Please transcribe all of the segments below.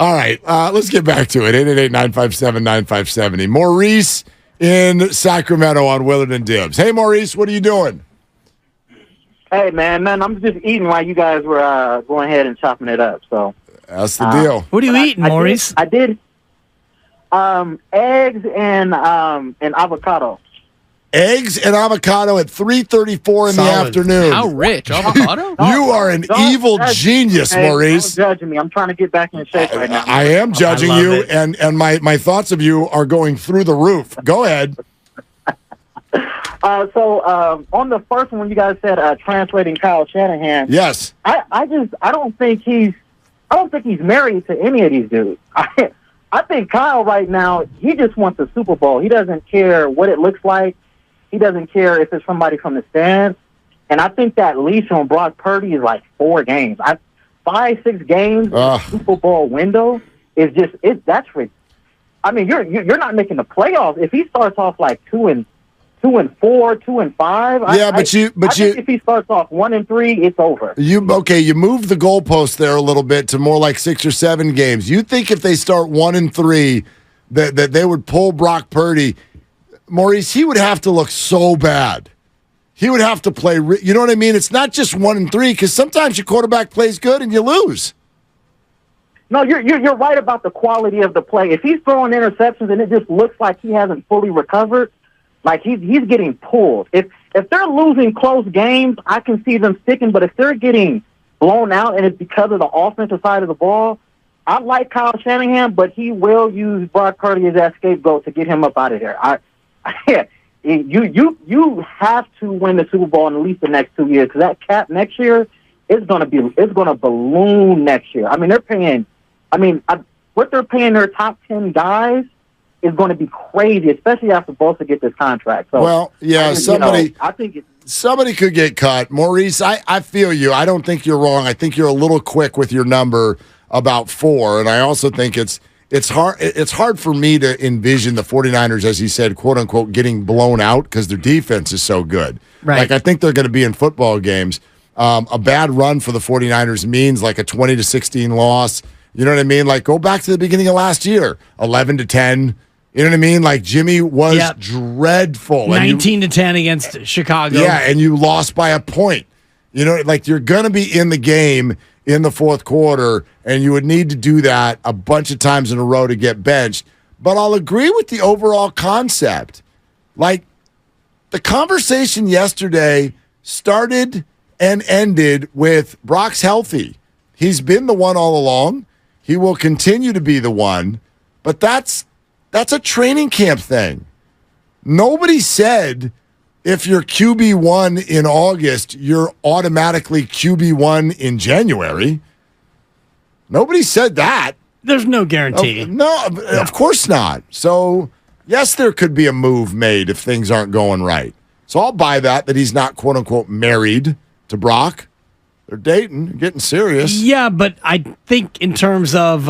All right, let's get back to it. 888-957-9570. Maurice in Sacramento on Willard and Dibs. Hey, Maurice, what are you doing? Hey, man, I'm just eating while you guys were going ahead and chopping it up. So that's the deal. What are you eating, Maurice? I did eggs and avocado. Eggs and avocado at 3:34 in the afternoon. How rich? Avocado? You are an evil genius, Maurice. Don't judge me. I'm trying to get back in shape right now. I am judging you, and my thoughts of you are going through the roof. Go ahead. So on the first one, you guys said translating Kyle Shanahan. Yes. I don't think he's married to any of these dudes. I think Kyle right now, he just wants a Super Bowl. He doesn't care what it looks like. He doesn't care if it's somebody from the stands. And I think that leash on Brock Purdy is like 4 games. 5-6 games in the Super Bowl window is just that's ridiculous. I mean, you're not making the playoffs. If he starts off like 2-4, 2-5. Yeah, I think if he starts off 1-3, it's over. You moved the goalpost there a little bit to more like 6 or 7 games. You think if they start 1-3 that they would pull Brock Purdy? Maurice, he would have to look so bad. He would have to play. You know what I mean? It's not just 1-3 because sometimes your quarterback plays good and you lose. No, you're right about the quality of the play. If he's throwing interceptions and it just looks like he hasn't fully recovered, like he's getting pulled. If they're losing close games, I can see them sticking. But if they're getting blown out and it's because of the offensive side of the ball, I like Kyle Shanahan, but he will use Brock Purdy as that scapegoat to get him up out of there. You have to win the Super Bowl in at least the next 2 years because that cap next year is going to balloon next year. I mean, what they're paying their top 10 guys is going to be crazy, especially after Bosa get this contract. So, well, yeah, I think somebody could get cut. Maurice, I feel you. I don't think you're wrong. I think you're a little quick with your number about 4, and I also think it's hard for me to envision the 49ers, as you said, quote unquote, getting blown out because their defense is so good. Right. Like I think they're going to be in football games. A bad run for the 49ers means like a 20-16 loss. You know what I mean? Like go back to the beginning of last year, 11-10. You know what I mean? Like Jimmy was dreadful. 19-10 against Chicago. Yeah, and you lost by a point. You know, like you're going to be in the game in the fourth quarter, and you would need to do that a bunch of times in a row to get benched. But I'll agree with the overall concept. Like the conversation yesterday started and ended with Brock's healthy. He's been the one all along. He will continue to be the one. But that's a training camp thing. Nobody said if you're QB1 in August, you're automatically QB1 in January. Nobody said that. There's no guarantee. No, of course not. So, yes, there could be a move made if things aren't going right. So I'll buy that he's not, quote-unquote, married to Brock. They're dating, getting serious. Yeah, but I think in terms of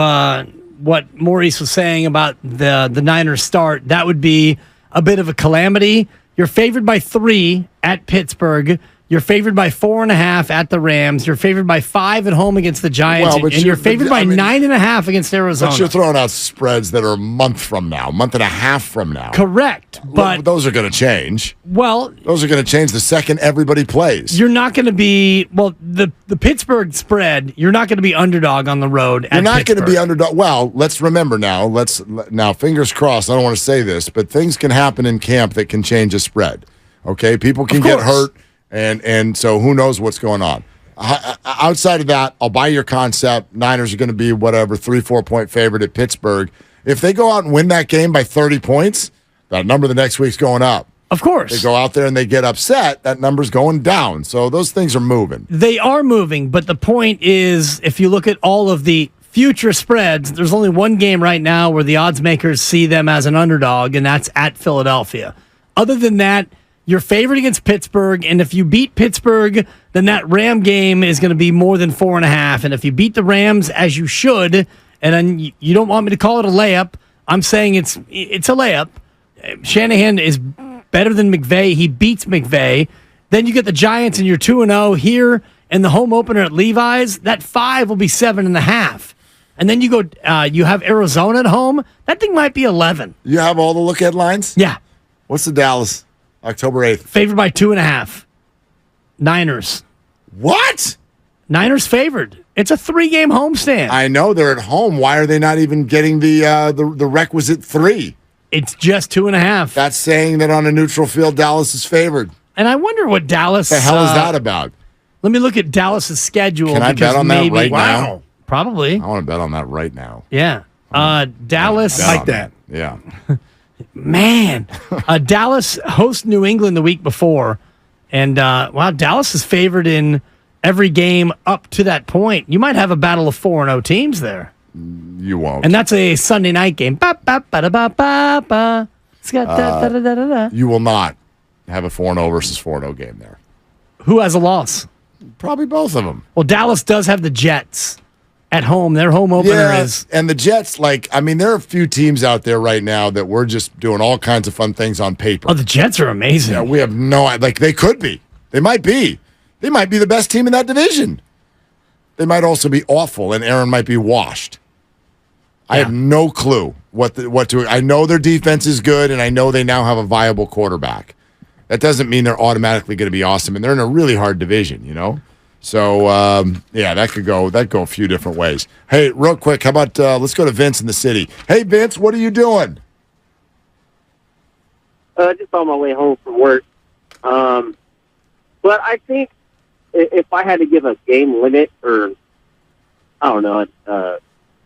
what Maurice was saying about the Niners start, that would be a bit of a calamity. You're favored by 3 at Pittsburgh. You're favored by 4.5 at the Rams. You're favored by 5 at home againth the Giants. And you're favored by 9.5 against Arizona. But you're throwing out spreads that are a month and a half from now. Correct. But those are going to change. Well, those are going to change the second everybody plays. You're not going to be, the Pittsburgh spread, you're not going to be underdog on the road at Pittsburgh. You're not going to be underdog. Well, let's remember now, fingers crossed, I don't want to say this, but things can happen in camp that can change a spread. Okay? People can get hurt. And so who knows what's going on. Outside of that, I'll buy your concept. Niners are going to be 3-4 point favorite at Pittsburgh. If they go out and win that game by 30 points, that number the next week's going up. Of course. They go out there and they get upset, that number's going down. So those things are moving. They are moving, but the point is, if you look at all of the future spreads, there's only one game right now where the odds makers see them as an underdog, and that's at Philadelphia. Other than that, you're favored against Pittsburgh, and if you beat Pittsburgh, then that Ram game is going to be more than 4.5. And if you beat the Rams, as you should, and then you don't want me to call it a layup, I'm saying it's a layup. Shanahan is better than McVay. He beats McVay. Then you get the Giants, and you're 2-0 here, and the home opener at Levi's, that 5 will be 7.5. And then you go, you have Arizona at home. That thing might be 11. You have all the look-ahead lines? Yeah. What's the Dallas? October 8th. Favored by 2.5. Niners. What? Niners favored. It's a 3-game homestand. I know they're at home. Why are they not even getting the requisite 3? It's just 2.5. That's saying that on a neutral field, Dallas is favored. And I wonder what Dallas... What the hell is that about? Let me look at Dallas's schedule. Can I bet on that right now? Probably. I want to bet on that right now. Yeah. Dallas... I like that. Yeah. Man. Dallas hosts New England the week before. And, wow, Dallas is favored in every game up to that point. You might have a battle of 4-0 teams there. You won't. And that's a Sunday night game. Ba-ba-ba-da-ba-ba-ba. It's got da-da-da-da-da. You will not have a 4-0 versus 4-0 game there. Who has a loss? Probably both of them. Well, Dallas does have the Jets at home. Their home opener is... And the Jets, there are a few teams out there right now that we're just doing all kinds of fun things on paper. Oh, the Jets are amazing. Yeah, we have they could be. They might be. They might be the best team in that division. They might also be awful, and Aaron might be washed. I have no clue what to. I know their defense is good, and I know they now have a viable quarterback. That doesn't mean they're automatically going to be awesome, and they're in a really hard division, you know. So that could go a few different ways. Hey, real quick, how about let's go to Vince in the city. Hey, Vince, what are you doing? Just on my way home from work. But I think if I had to give a game limit or I don't know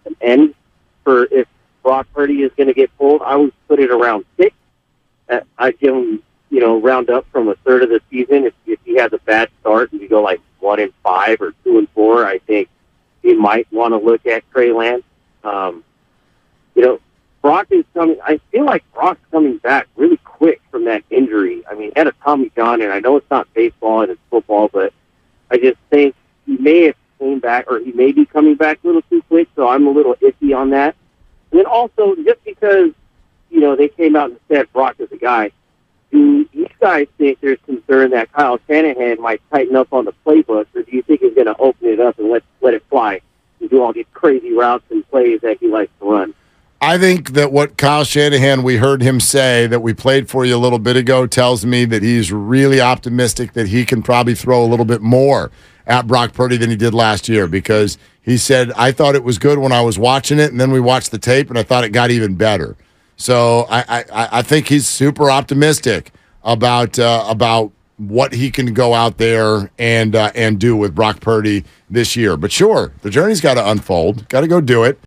an end for if Brock Purdy is going to get pulled, I would put it around 6. I'd give him, round up from a third of the season. If he has a bad start and you go like 1-5 or 2-4, I think he might want to look at Trey Lance. Brock is coming. I feel like Brock's coming back really quick from that injury. I mean, he had a Tommy John, and I know it's not baseball and it's football, but I just think he may have came back, or he may be coming back a little too quick, so I'm a little iffy on that. And then also, just because, they came out and said Brock is the guy, do you guys think there's concern that Kyle Shanahan might tighten up on the playbook, or do you think he's going to open it up and let it fly and do all these crazy routes and plays that he likes to run? I think that what Kyle Shanahan, we heard him say that we played for you a little bit ago, tells me that he's really optimistic that he can probably throw a little bit more at Brock Purdy than he did last year, because he said, I thought it was good when I was watching it, and then we watched the tape, and I thought it got even better. So I think he's super optimistic about what he can go out there and do with Brock Purdy this year. But sure, the journey's got to unfold. Got to go do it.